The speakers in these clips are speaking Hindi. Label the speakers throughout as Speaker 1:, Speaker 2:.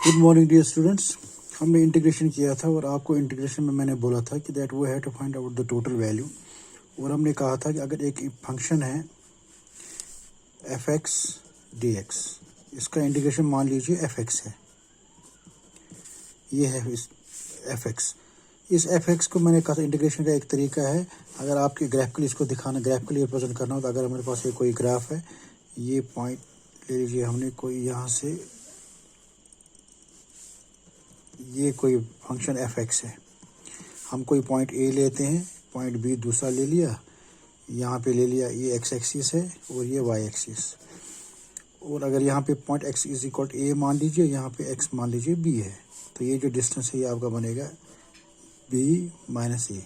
Speaker 1: Good morning dear students. हमने इंटीग्रेशन किया था और आपको इंटीग्रेशन में मैंने बोला था कि that we have to find out the total value. और हमने कहा था कि अगर एक फंक्शन है एफ एक्स डी एक्स, इसका इंटीग्रेशन मान लीजिए एफ एक्स है, ये है इस एफ एक्स। इस एफ एक्स को मैंने कहा था इंटीग्रेशन का एक तरीका है, अगर आपके ग्राफिकली इसको दिखाना, ग्राफिकली रिप्रेजेंट करना हो, तो अगर हमारे पास ये कोई ग्राफ है, ये पॉइंट ले लीजिए हमने कोई यहाँ से, ये कोई फंक्शन एफ एक्स है, हम कोई पॉइंट ए लेते हैं, पॉइंट बी दूसरा ले लिया, यहाँ पे ले लिया, ये एक्स एक्सिस है और ये वाई एक्सिस। और अगर यहाँ पे point x is equal to a मान लीजिए, यहाँ पे एक्स मान लीजिए बी है, तो ये जो डिस्टेंस है ये आपका बनेगा बी माइनस ए।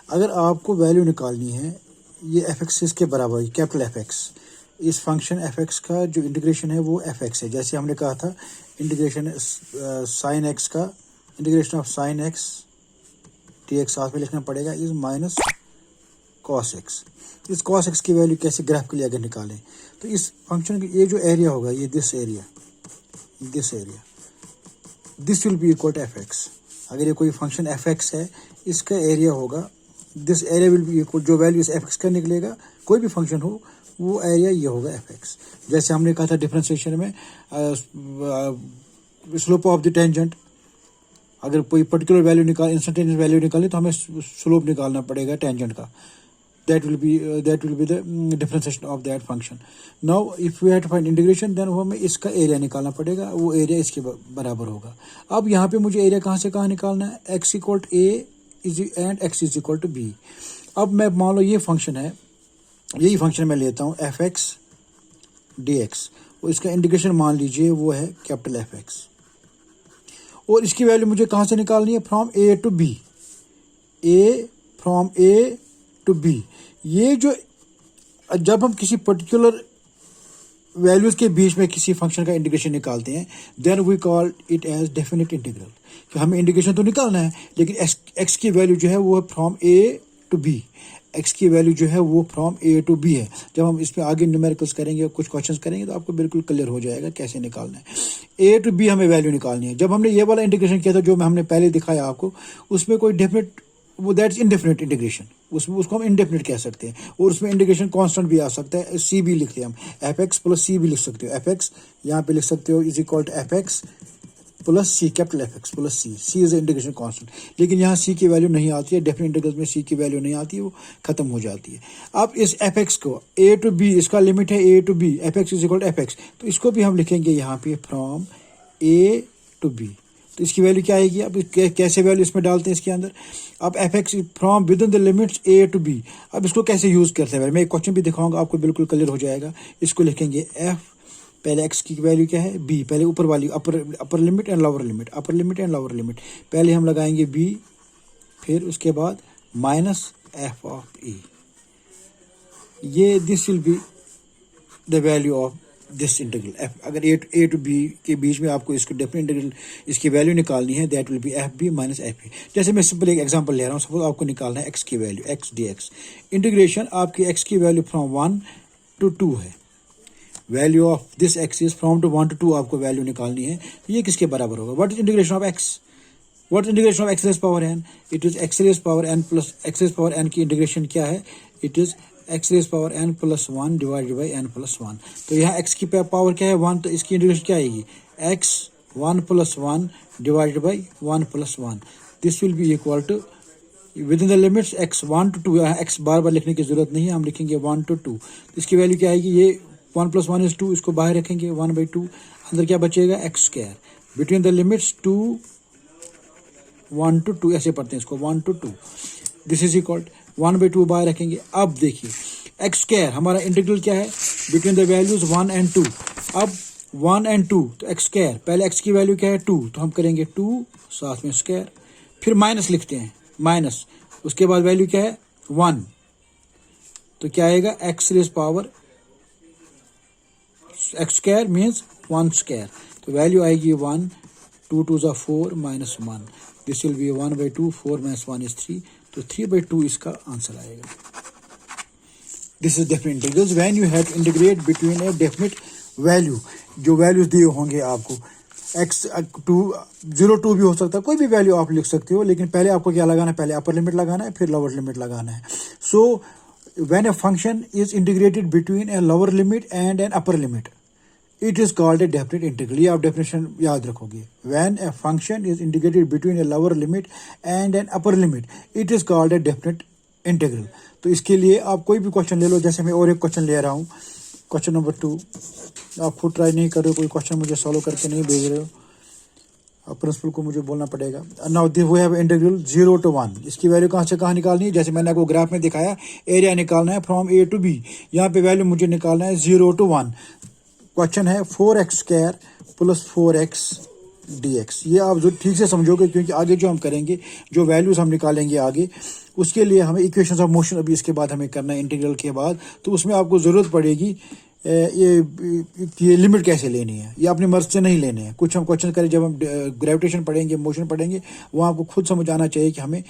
Speaker 1: अगर आपको वैल्यू निकालनी है, ये एफ एक्स के बराबर है, कैपिटल एफ एक्स, इस फंक्शन एफ एक्स का जो इंटीग्रेशन है वो एफ एक्स है। जैसे हमने कहा था इंटीग्रेशन साइन एक्स का, integration of sine x T x साथ में लिखना पड़ेगा इज माइनस कॉस एक्स। इस कॉस एक्स की वैल्यू कैसे ग्राफ के लिए अगर निकालें, तो इस फंक्शन की ये जो एरिया होगा, ये this area this will be equal to F X. अगर ये कोई फंक्शन एफ एक्स है, इसका एरिया होगा, this area will be equal, जो वैल्यू इस एफ एक्स का निकलेगा, कोई भी फंक्शन हो, वो एरिया ये होगा एफ एक्स। जैसे हमने कहा था डिफरेंशिएशन में स्लोप ऑफ द टेंजेंट, अगर कोई पर्टिकुलर वैल्यू इंस्टेंटेनियस वैल्यू निकाले तो हमें स्लोप निकालना पड़ेगा टेंजेंट का। that will be the differentiation of that function. Now if we have to find integration, then हमें इसका एरिया निकालना पड़ेगा, वो एरिया इसके बराबर होगा। अब यहाँ पे मुझे एरिया कहाँ से कहाँ निकालना है, x equal to A and x is equal to B. अब मैं मान लो ये फंक्शन है, यही फंक्शन मैं लेता हूँ एफ एक्स डी एक्स, और इसका इंटीग्रेशन मान लीजिए वो है कैपिटल एफ एक्स, और इसकी वैल्यू मुझे कहाँ से निकालनी है, from A to B, from A to B. ये जो जब हम किसी पर्टिकुलर वैल्यूज के बीच में किसी फंक्शन का इंटीग्रेशन निकालते हैं, then we call it as definite integral, कि हमें इंटीग्रेशन तो निकालना है, लेकिन एक्स की वैल्यू जो है वो from A to B, X की वैल्यू जो है वो फ्रॉम ए टू बी है। जब हम इसमें आगे न्यूमेरिकल्स करेंगे, कुछ क्वेश्चंस करेंगे, तो आपको बिल्कुल क्लियर हो जाएगा कैसे निकालना है। ए टू बी हमें वैल्यू निकालनी है। जब हमने ये वाला इंटीग्रेशन किया था जो हमने पहले दिखाया आपको, उसमें कोई डेफिनेट, वो दैट्स इनडेफिनेट इंटीग्रेशन, उसमें उसको हम इंडेफिनेट कह सकते हैं, और उसमें इंटीग्रेशन कांस्टेंट भी आ सकता है, सी भी लिखते हैं हम, एफ एक्स प्लस सी भी लिख सकते हो, एफ एक्स यहाँ पे लिख सकते हो is equal to F X plus C, capital F X plus C, C is integration constant. लेकिन यहाँ सी की वैल्यू नहीं आती है, डेफिनेट इंटीग्रल में सी की वैल्यू नहीं आती है, वो खत्म हो जाती है। अब इस एफ एक्स को ए टू बी, इसका लिमिट है a to b, f x is equal to F x, तो इसको भी हम लिखेंगे यहाँ पे फ्रॉम ए टू बी। तो इसकी वैल्यू क्या आएगी, अब कैसे वैल्यू इसमें डालते हैं इसके अंदर, अब F X from within the limits A to B. अब इसको कैसे यूज करते हैं, मैं एक क्वेश्चन भी दिखाऊंगा, आपको बिल्कुल क्लियर हो जाएगा। इसको लिखेंगे एफ, पहले एक्स की वैल्यू क्या है बी, पहले ऊपर वाली upper limit and lower limit, upper limit and lower limit, पहले हम लगाएंगे बी, फिर उसके बाद माइनस एफ ऑफ ए, ये this will be the value of this integral F. अगर ए टू बी के बीच में आपको इसको डेफिनेट इंटीग्रल इसकी वैल्यू निकालनी है, that will be F B minus F A. जैसे मैं सिंपल एक एग्जांपल ले रहा हूँ, सपोज आपको निकालना है एक्स की value, X D X, integration आपकी एक्स की वैल्यू फ्रॉम 1 to 2 है, value of this X is from to 1 to 2 आपको वैल्यू निकालनी है, ये किसके बराबर होगा, what is integration of X, what is integration of X raise power N, it is X raise power N plus X raise power N की इंटीग्रेशन क्या है, it is X raise power N plus 1 divided by N plus 1। तो यहाँ एक्स की पावर क्या है 1, तो इसकी इंटीग्रेशन क्या आएगी, X 1 plus 1 divided by 1 plus 1, this will be equal to within the limits X 1 to 2, यहाँ एक्स बार बार लिखने की जरूरत नहीं है, हम लिखेंगे 1 to 2, तो इसकी वैल्यू क्या आएगी, ये 1 + 1 is 2, इसको बाहर रखेंगे 1/2, अंदर क्या बचेगा x square, between the limits 1 to 2 ऐसे पढ़ते हैं इसको, 1 to 2, दिस इज इक्वल 1/2 बाहर रखेंगे। अब देखिए एक्स स्क्वायर हमारा इंटीग्रल क्या है, बिटवीन द वैल्यूज 1 and 2, अब 1 and 2, तो एक्स स्क्वायर, पहले एक्स की वैल्यू क्या है 2, तो हम करेंगे 2 साथ में स्क्वायर, फिर माइनस लिखते हैं, माइनस, उसके बाद वैल्यू क्या है 1, तो क्या आएगा x raise power x square means 1 square, तो वैल्यू आएगी 1, 2 2 = 4 minus 1, this will B 1/2, 4 - 1 is 3, तो 3/2 इसका आंसर आएगा। This is definite integrals when you have to integrate between a definite value, जो वैल्यूज दिए होंगे आपको, एक्स टू 0 टू भी हो सकता है, कोई भी वैल्यू आप लिख सकते हो, लेकिन पहले आपको क्या लगाना है, पहले अपर लिमिट लगाना है, फिर लोअर लिमिट लगाना है. सो when a function is integrated between a lower limit and an upper limit, it is called a definite integral. ये आप डेफिनेशन याद रखोगे. When a function is integrated between a lower limit and an upper limit, it is called a definite integral. तो इसके लिए आप कोई भी क्वेश्चन ले लो, जैसे मैं और एक क्वेश्चन ले रहा हूँ, क्वेश्चन नंबर 2. आप खुद ट्राई नहीं कर रहे हो, कोई क्वेश्चन मुझे सॉल्व करके नहीं भेज रहे हो, प्रिंसिपल को मुझे बोलना पड़ेगा. Now we have integral 0 to 1. इसकी वैल्यू कहाँ से कहाँ निकालनी है, जैसे मैंने आपको ग्राफ में दिखाया, एरिया निकालना है फ्रॉम ए टू बी. यहाँ पे वैल्यू मुझे निकालना है 0 to 1. क्वेश्चन है 4x² + 4x dx. ये आप जो ठीक से समझोगे, क्योंकि आगे जो हम करेंगे, जो वैल्यूज हम निकालेंगे आगे, उसके लिए हमें इक्वेशंस ऑफ मोशन अभी इसके बाद हमें करना है इंटीग्रल के बाद. तो उसमें आपको ज़रूरत पड़ेगी ये लिमिट कैसे लेनी है, ये अपनी मर्ज से नहीं लेने हैं. कुछ हम क्वेश्चन करें, जब हम ग्रेविटेशन पढ़ेंगे, मोशन पढ़ेंगे, वहाँ आपको खुद समझ आना चाहिए कि हमें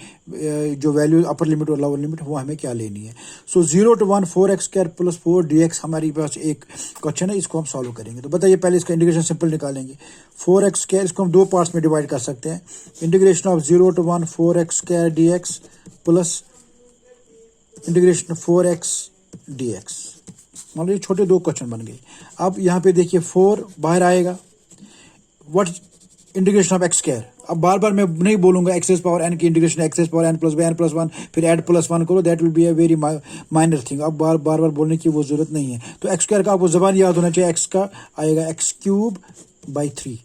Speaker 1: जो वैल्यू अपर लिमिट और लोअर लिमिट वो हमें क्या लेनी है. सो 0 to 1 4x² + 4 dx हमारी पास एक क्वेश्चन है, इसको हम सॉल्व करेंगे. तो बताइए, पहले इसका इंटीग्रेशन सिंपल निकालेंगे. 4x², इसको हम दो पार्ट्स में डिवाइड कर सकते हैं. Integration of 0 to 1 4x² dx plus integration 4x dx. मान लीजिए छोटे दो क्वेश्चन बन गए. अब यहाँ पे देखिए 4 बाहर आएगा. What integration of x². अब बार बार मैं नहीं बोलूंगा x⁻n की इंटीग्रेशन x⁻n + n + 1 फिर ऐड +1 करो, that will be a very minor thing. अब बार बार बोलने की वो जरूरत नहीं है. तो x² का आपको जबान याद होना चाहिए. x का आएगा x³/3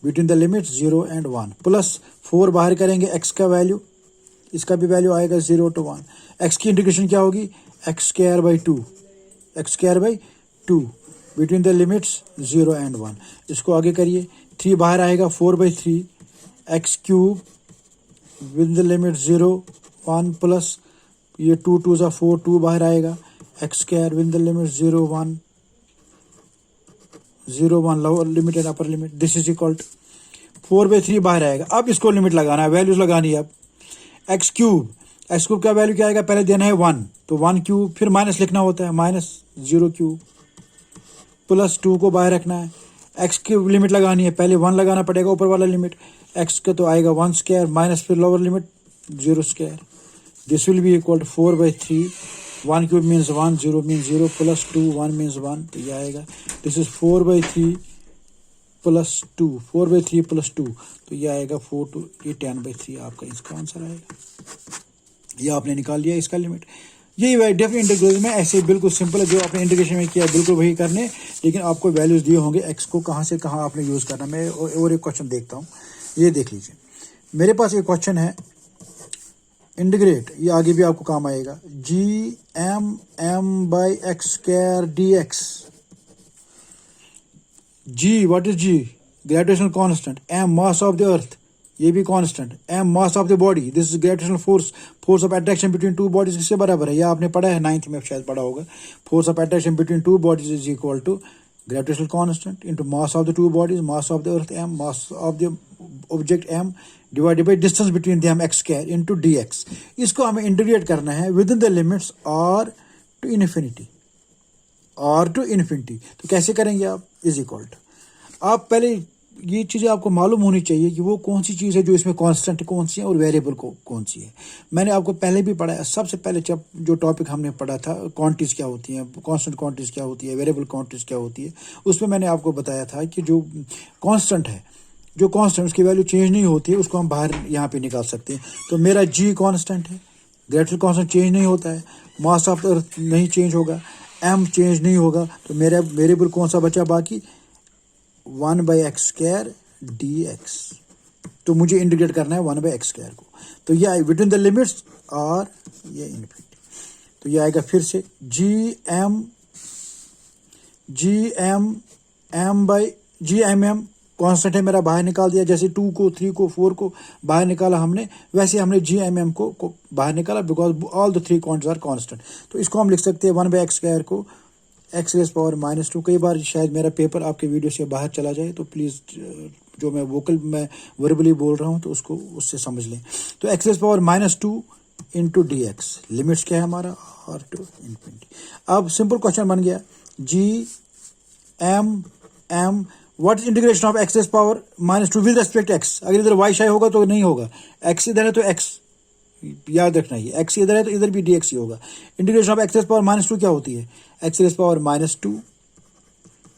Speaker 1: between the limit 0 and 1 plus 4 बाहर करेंगे, x का वैल्यू, इसका भी वैल्यू आएगा 0 to 1. x की इंटीग्रेशन क्या होगी, x²/2 between the limits 0 and 1. इसको आगे करिए, 3 बाहर आएगा, 4/3 x³ with the limit 0 1 plus ये 2 2 ज़ा 4, 2 बाहर आएगा, x² with the limit 0 1 lower limit and upper limit. This is equal to 4/3 बाहर आएगा. अब इसको लिमिट लगाना है, वैल्यूज लगानी है. अब x³ का वैल्यू क्या आएगा, पहले देना है 1, तो 1³ फिर माइनस लिखना होता है, -0³ प्लस 2 को बाहर रखना है. x की लिमिट लगानी है, पहले 1 लगाना पड़ेगा ऊपर वाला लिमिट, x का तो आएगा 1² माइनस फिर lower limit 0². This will be equal to 4/3. 1³ means 1, 0 means 0 प्लस 2 1 मीन्स 1, तो ये आएगा. दिस इज 4/3 प्लस 2, 4/3 प्लस 2, तो ये आएगा 4 2, ये 10/3 आपका इसका आंसर आएगा. ये आपने निकाल लिया इसका लिमिट. यही डेफिनेट इंटीग्रल में ऐसे बिल्कुल सिंपल है, जो आपने इंटीग्रेशन में किया बिल्कुल वही करने, लेकिन आपको वैल्यूज दिए होंगे x को कहाँ से कहाँ आपने यूज़ करना. मैं और एक क्वेश्चन देखता हूँ, ये देख लीजिए. मेरे पास एक क्वेश्चन है, इंटीग्रेट, ये आगे भी आपको काम आएगा, gm/x² dx. g, what is g? Gravitational constant. m, mass of the अर्थ, ये भी constant. m, mass of the body. This is gravitational force of attraction between two bodies. किसके बराबर है, ये आपने पढ़ा है 9th में, शायद पढ़ा होगा. Force of attraction between two bodies is equal to gravitational constant into mass of the two bodies, mass of the earth m, mass of the object m divided by distance between them x² into dx. इसको हमें इंटीग्रेट करना है within the limits r to infinity. तो कैसे करेंगे आप, इज इक्वल टू, आप पहले ये चीज़ें आपको मालूम होनी चाहिए कि वो कौन सी चीज़ है जो इसमें कांस्टेंट कौन सी है और वेरिएबल कौन सी है. मैंने आपको पहले भी पढ़ाया, सबसे पहले जब जो टॉपिक हमने पढ़ा था, क्वांटिटीज क्या होती हैं, कांस्टेंट क्वांटिटीज क्या होती है, वेरिएबल क्वांटिटीज क्या होती है, उसमें मैंने आपको बताया था कि जो कांस्टेंट है, जो कांस्टेंट उसकी वैल्यू चेंज नहीं होती है, उसको हम बाहर यहाँ पे निकाल सकते हैं. तो मेरा g कांस्टेंट है, ग्रेविटेशनल कांस्टेंट चेंज नहीं होता है, मास ऑफ द अर्थ नहीं चेंज होगा, m चेंज नहीं होगा, तो मेरा वेरिएबल कौन सा बचा बाकी, 1/x² dx. तो मुझे इंटीग्रेट करना है 1/x² को. तो ये within the limits R, ये इन्फिनिटी. तो ये आएगा फिर से gmm कांस्टेंट है मेरा, बाहर निकाल दिया. जैसे 2 को 3 को 4 को बाहर निकाला हमने, वैसे हमने gmm को बाहर निकाला, because all the 3 quantities are constant. तो इसको हम लिख सकते हैं 1/x² को x⁻⁻². कई बार शायद मेरा पेपर आपके वीडियो से बाहर चला जाए, तो प्लीज़ जो मैं वर्बली बोल रहा हूँ तो उसको उससे समझ लें. तो x⁻⁻² इंटू dx, लिमिट्स क्या है हमारा, r टू इन्फिनिटी. अब सिंपल क्वेश्चन बन गया, gm what is integration of x raise power -2 with respect x. अगर इधर वाई शाई होगा तो नहीं होगा, एक्स इधर है तो एक्स याद रखना है, एक्स इधर है तो इधर भी डी एक्स ही होगा। Integration of x raise power -2 क्या होती है, x raise power -2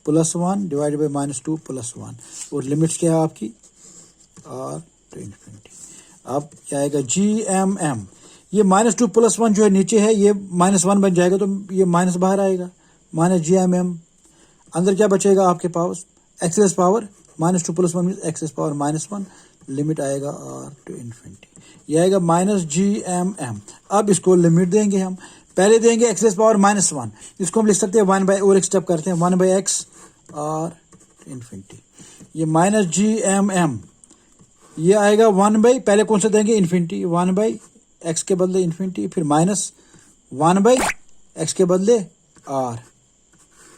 Speaker 1: + 1 divided by -2 + 1 और लिमिट्स क्या है आपकी r to infinity। अब क्या आएगा GMM, ये -2 + 1 जो है नीचे है ये -1 बन जाएगा तो ये माइनस बाहर आएगा -GMM। अंदर क्या बचेगा आपके पास x raise power -2 + 1 means x raise power -1, limit आएगा r to infinity, ये आएगा -GMM। अब इसको लिमिट देंगे हम, पहले देंगे एक्स रेस पावर -1, इसको हम लिख सकते हैं 1/, और एक स्टेप करते हैं 1/x r to infinity। ये -GMM ये आएगा 1/, पहले कौन सा देंगे इन्फिनिटी, 1/x के बदले इन्फिनिटी, फिर -1/x के बदले r,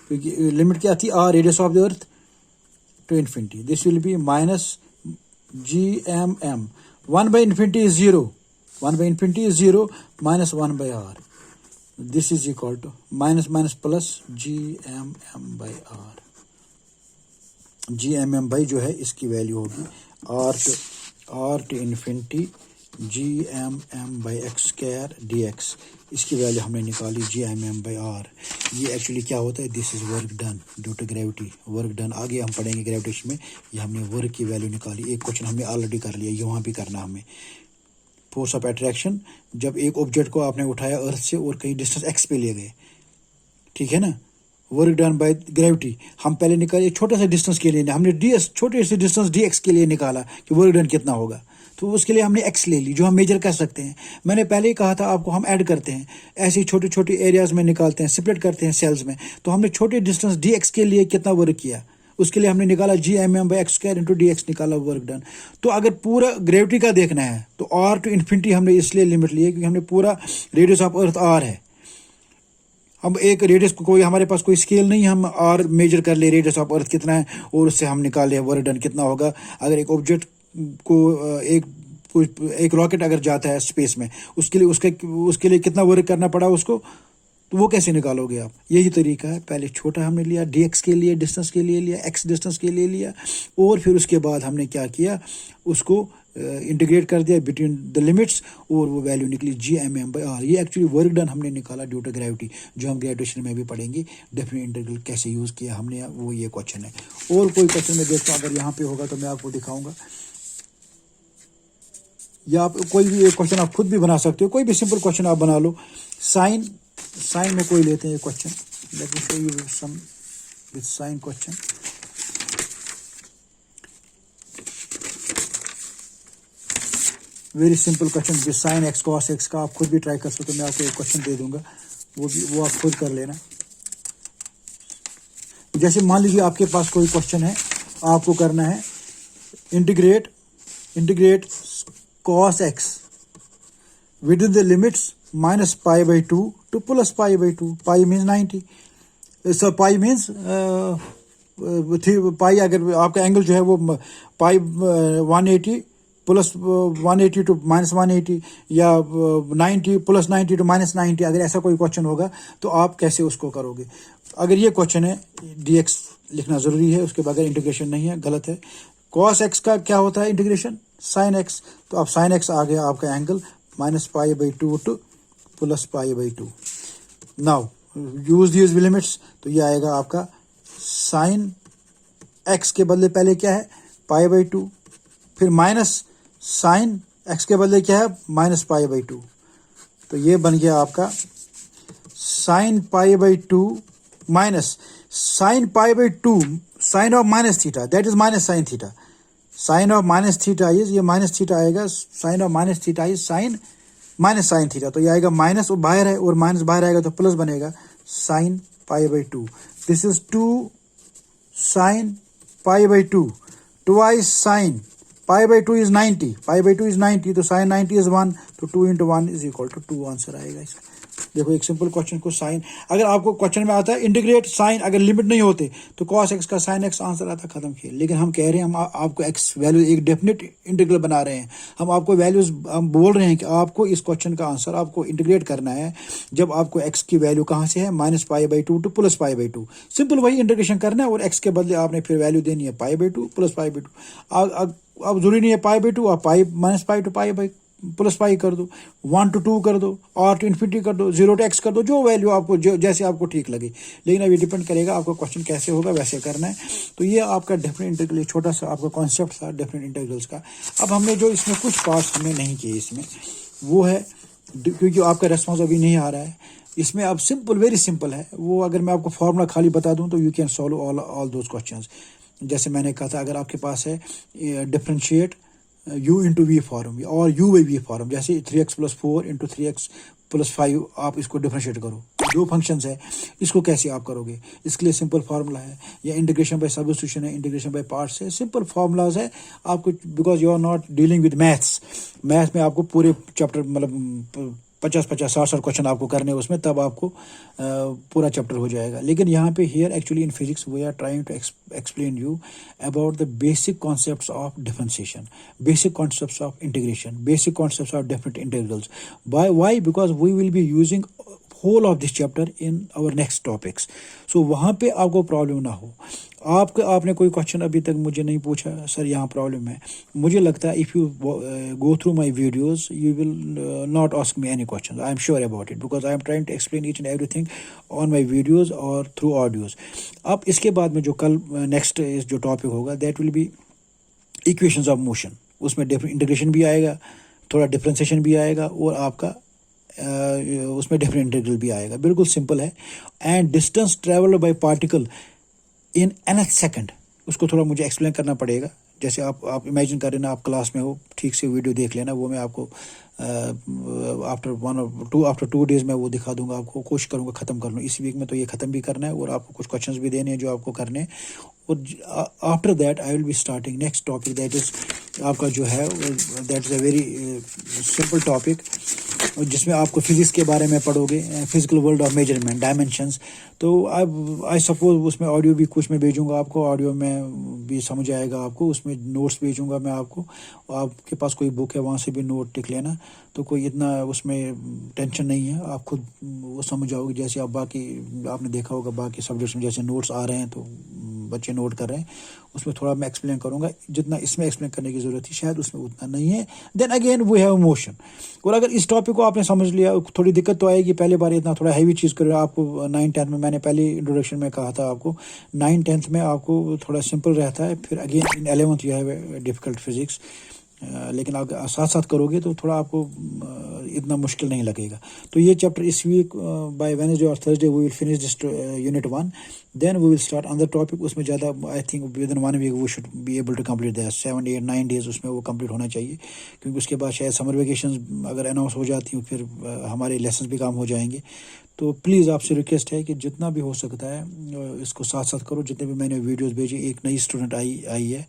Speaker 1: क्योंकि लिमिट क्या थी r radius of the earth to infinity. This will be -GMM। 1/∞ is 0, 1/∞ is 0 -1/r, this is equal to -- +GMM/r। GMM जो है इसकी वैल्यू होगी r to infinity GMM/x² dx, इसकी वैल्यू हमने निकाली GMM/r। ये एक्चुअली क्या होता है, this is work done due to gravity, work done आगे हम पढ़ेंगे ग्रेविटेशन में। ये हमने वर्क की वैल्यू निकाली, एक क्वेश्चन हमने ऑलरेडी कर लिया, यहाँ भी करना हमें। फोर्स ऑफ अट्रैक्शन, जब एक ऑब्जेक्ट को आपने उठाया अर्थ से और कहीं डिस्टेंस x पे ले गए, ठीक है ना, वर्क डन बाय ग्रेविटी। हम पहले निकाले छोटा सा डिस्टेंस के लिए, हमने ds छोटे से डिस्टेंस dx के लिए निकाला कि वर्क डन कितना होगा, तो उसके लिए हमने x ले ली जो हम मेजर कर सकते हैं। मैंने पहले ही कहा था आपको, हम ऐड करते हैं ऐसे छोटे छोटे एरियाज में निकालते हैं, स्प्लिट करते हैं सेल्स में। तो हमने छोटे डिस्टेंस dx के लिए कितना वर्क किया, उसके लिए हमने निकाला GMM/x² dx निकाला वर्क डन। तो अगर पूरा ग्रेविटी का देखना है तो r to infinity हमने इसलिए लिमिट ली है क्योंकि हमने पूरा रेडियस ऑफ अर्थ r है। अब एक रेडियस को कोई हमारे पास कोई स्केल नहीं, हम r मेजर कर ले रेडियस ऑफ अर्थ कितना है और उससे हम निकाले वर्क डन कितना होगा। अगर एक ऑब्जेक्ट को एक रॉकेट अगर जाता है स्पेस में, उसके लिए कितना वर्क करना पड़ा उसको, तो वो कैसे निकालोगे आप, यही तरीका है। पहले छोटा हमने लिया dx के लिए, डिस्टेंस के लिए लिया, x डिस्टेंस के लिए लिया, और फिर उसके बाद हमने क्या किया, उसको इंटीग्रेट कर दिया बिटवीन द लिमिट्स और वो वैल्यू निकली GMM/r। ये एक्चुअली वर्क डन हमने निकाला ड्यू टू ग्रेविटी, जो हम ग्रेविटेशन में भी पढ़ेंगे। डेफिनेट इंटीग्रल कैसे यूज़ किया हमने, वो ये क्वेश्चन है। और कोई क्वेश्चन मैं देखता हूँ, अगर यहाँ पे होगा तो मैं आपको दिखाऊंगा, या आप कोई भी एक क्वेश्चन आप खुद भी बना सकते हो, कोई भी सिंपल क्वेश्चन आप बना लो। साइन में कोई लेते हैं question, let me show you some with sine question. Very simple question with sine x cos x का, आप खुद भी ट्राई कर सकते हो। मैं आपको एक क्वेश्चन दे दूंगा, वो आप खुद कर लेना। जैसे मान लीजिए आपके पास कोई क्वेश्चन है, आपको करना है integrate cos x within the limits -π/2 to +π/2। Pi means 90, so pi means pi, अगर आपका एंगल जो है वो पाई 180 + 180 to -180 या 90 + 90 to -90, अगर ऐसा कोई क्वेश्चन होगा तो आप कैसे उसको करोगे। अगर ये क्वेश्चन है, dx लिखना ज़रूरी है, उसके बगैर इंटीग्रेशन नहीं है, गलत है। cos x का क्या होता है इंटीग्रेशन, sin x, तो अब sin x आ गया आपका angle -π/2 to +π/2। Now use these limits, तो ये आएगा आपका sin x के बदले पहले क्या है π/2, फिर माइनस sin x के बदले क्या है -π/2, तो ये बन गया आपका sin π/2 minus sin π/2 sin of -θ, that is -sin θ। sin of -θ is, ये -θ आएगा, sin of -θ is sin -sin θ, तो ये आएगा माइनस, और बाहर है और माइनस बाहर आएगा तो प्लस बनेगा sin π/2। This is 2 sin π/2 twice sin π/2 is 90, π/2 is 90, तो sin 90 is 1, तो 2 × 1 is equal to 2 आंसर आएगा इसका। देखो एक सिंपल क्वेश्चन को साइन, अगर आपको क्वेश्चन में आता है इंटीग्रेट साइन, अगर लिमिट नहीं होते तो cos x का sin x आंसर आता, खत्म खेल। लेकिन हम कह रहे हैं हम आपको x वैल्यू एक डेफिनेट इंटीग्रल बना रहे हैं, हम आपको वैल्यूज हम बोल रहे हैं कि आपको इस क्वेश्चन का आंसर आपको इंटीग्रेट करना है जब आपको x की वैल्यू कहाँ से है -π/2 टू +π/2, सिंपल वही इंटीग्रेशन करना है और x के बदले आपने फिर वैल्यू देनी है π/2 +π/2। अब जरूरी नहीं है π/2, आप -π to π प्लस पाई कर दो, 1 to 2 कर दो, r to इन्फिनिटी कर दो, 0 to x कर दो, जो वैल्यू आपको जैसे आपको ठीक लगे। लेकिन अब ये डिपेंड करेगा आपका क्वेश्चन कैसे होगा वैसे करना है। तो ये आपका डेफिनेट इंटीग्रल, छोटा सा आपका कॉन्सेप्ट था डेफिनेट इंटीग्रल्स का। अब हमने जो इसमें कुछ पार्ट्स हमने नहीं किए इसमें, वो है क्योंकि आपका रेस्पॉन्स अभी नहीं आ रहा है इसमें। अब सिंपल, वेरी सिंपल है वो। अगर मैं आपको फॉर्मूला खाली बता दूं तो you can solve all those questions. जैसे मैंने कहा था, अगर आपके पास है differentiate u into V form और u बाई वी फॉर्म, जैसे 3x + 4 इंटू 3x + 5, आप इसको डिफरेंशिएट करो, दो फंक्शंस है, इसको कैसे आप करोगे? इसके लिए सिंपल फार्मूला है, या इंटीग्रेशन बाय सब्स्टिट्यूशन है, इंटीग्रेशन बाय पार्ट्स है, सिंपल फार्मूलाज है आपको। Because you are not dealing with maths में आपको पूरे चैप्टर मतलब 50-50 60 क्वेश्चन आपको करने उसमें, तब आपको पूरा चैप्टर हो जाएगा। लेकिन यहाँ पे here actually in physics we are trying to explain you about the basic concepts of differentiation, basic concepts of integration, basic concepts of different integrals. Why? Because we will be using whole of this chapter in our next topics. So वहाँ पे आपको प्रॉब्लम ना हो। आपने कोई क्वेश्चन अभी तक मुझे नहीं पूछा सर यहाँ प्रॉब्लम है, मुझे लगता है if you go through my videos you will not ask me any question, I am sure about it, because I am trying to explain each and everything on my videos और थ्रू ऑडियोज़। अब इसके बाद में जो कल नेक्स्ट जो टॉपिक होगा that will B equations of motion. उसमें इंटीग्रेशन भी आएगा, थोड़ा डिफरेंशिएशन भी आएगा, और आपका उसमें डिफरेंट इंटीग्रल भी आएगा। बिल्कुल सिंपल है। And distance travelled by particle in nth second, उसको थोड़ा मुझे एक्सप्लेन करना पड़ेगा। जैसे आप इमेजिन करें ना, आप क्लास में हो, ठीक से वीडियो देख लेना, वो मैं आपको आफ्टर 2 डेज में वो दिखा दूंगा आपको, कोशिश करूंगा ख़त्म कर लूँ इस वीक में। तो ये ख़त्म भी करना है और आपको कुछ क्वेश्चंस भी देने हैं जो आपको करने हैं। और after that I will be starting next topic, that is आपका जो है that is a very simple topic, जिसमें आपको फिजिक्स के बारे में पढ़ोगे, physical world of measurement, dimensions. तो आई सपोज उसमें ऑडियो भी कुछ मैं भेजूंगा आपको, ऑडियो में भी समझ आएगा आपको, उसमें नोट्स भेजूंगा मैं आपको। आपके पास कोई बुक है वहाँ से भी नोट टिक लेना, तो कोई इतना उसमें टेंशन नहीं है, आप खुद वो समझ जाओगे। जैसे आप बाकी आपने देखा होगा बाकी सब्जेक्ट्स में जैसे नोट्स आ रहे हैं तो बच्चे नोट कर रहे हैं, उसमें थोड़ा मैं एक्सप्लेन करूंगा, जितना इसमें एक्सप्लेन करने की ज़रूरत थी शायद उसमें उतना नहीं है। Then again we have motion. और अगर इस टॉपिक को आपने समझ लिया, थोड़ी दिक्कत तो आएगी पहले बार, इतना थोड़ा हैवी चीज़ करो आपको 9-10 में, मैंने पहले इंट्रोडक्शन में कहा था आपको 9-10 में आपको थोड़ा सिंपल रहता है, फिर again in 11th you have difficult physics. लेकिन आप साथ साथ करोगे तो थोड़ा आपको इतना मुश्किल नहीं लगेगा। तो ये चैप्टर इस वीक बाय वेडनेसडे और Thursday we will finish this unit 1, then we will start another topic. उसमें ज़्यादा I think within 1 week we should be able to complete that, 7, 8, 9 days उसमें वो कंप्लीट होना चाहिए, क्योंकि उसके बाद शायद समर वेकेशन अगर अनाउंस हो जाती हूँ फिर हमारे लेसन भी काम हो जाएंगे। तो प्लीज़ आपसे रिक्वेस्ट है कि जितना भी हो सकता है इसको साथ साथ करो। जितने भी मैंने वीडियोस भेजे, एक नई स्टूडेंट आई है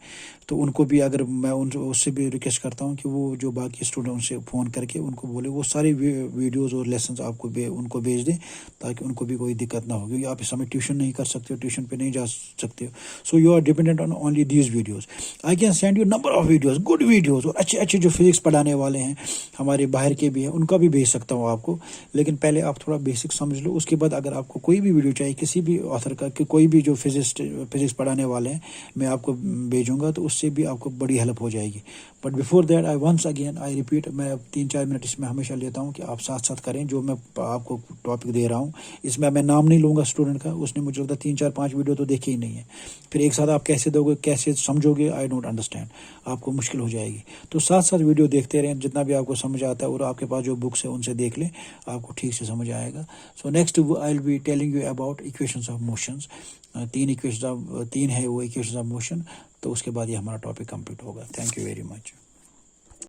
Speaker 1: तो उनको भी अगर मैं उससे भी रिक्वेस्ट करता हूँ कि वो जो बाकी स्टूडेंट उनसे फ़ोन करके उनको बोले वो सारे वीडियोस और लेसन्स आपको उनको भेज दें, ताकि उनको भी कोई दिक्कत ना हो। क्योंकि आप इस समय ट्यूशन नहीं कर सकते हो, ट्यूशन पे नहीं जा सकते हो, so you are dependent on only these videos. I can send you number of videos, good videos, और अच्छे अच्छे जो फिजिक्स पढ़ाने वाले हैं हमारे बाहर के भी हैं, उनका भी भेज सकता हूँ आपको। लेकिन पहले आप थोड़ा बेसिक समझ लो, उसके बाद अगर आपको कोई भी वीडियो चाहिए किसी भी ऑथर का, कि कोई भी जो फिजिक्स पढ़ाने वाले हैं मैं आपको भेजूंगा, तो उससे भी आपको बड़ी हेल्प हो जाएगी। But before that I once again I repeat, मैं 3-4 मिनट इसमें हमेशा लेता हूँ कि आप साथ साथ करें जो मैं आपको टॉपिक दे रहा हूँ। इसमें मैं नाम नहीं लूँगा स्टूडेंट का, उसने मुझे लगता है 3-4-5 वीडियो तो देखे ही नहीं है, फिर एक साथ आप कैसे दोगे, कैसे समझोगे, आई डोंट अंडरस्टैंड, आपको मुश्किल हो जाएगी। तो साथ साथ वीडियो देखते रहें, जितना भी आपको समझ आता है, और आपके पास जो बुक्स है उनसे देख लें, आपको ठीक से समझ आएगा। So next I will be telling you about equations of motions. 3 है वो इक्वेशंस ऑफ मोशन, तो उसके बाद ये हमारा टॉपिक कंप्लीट होगा। Thank you very much.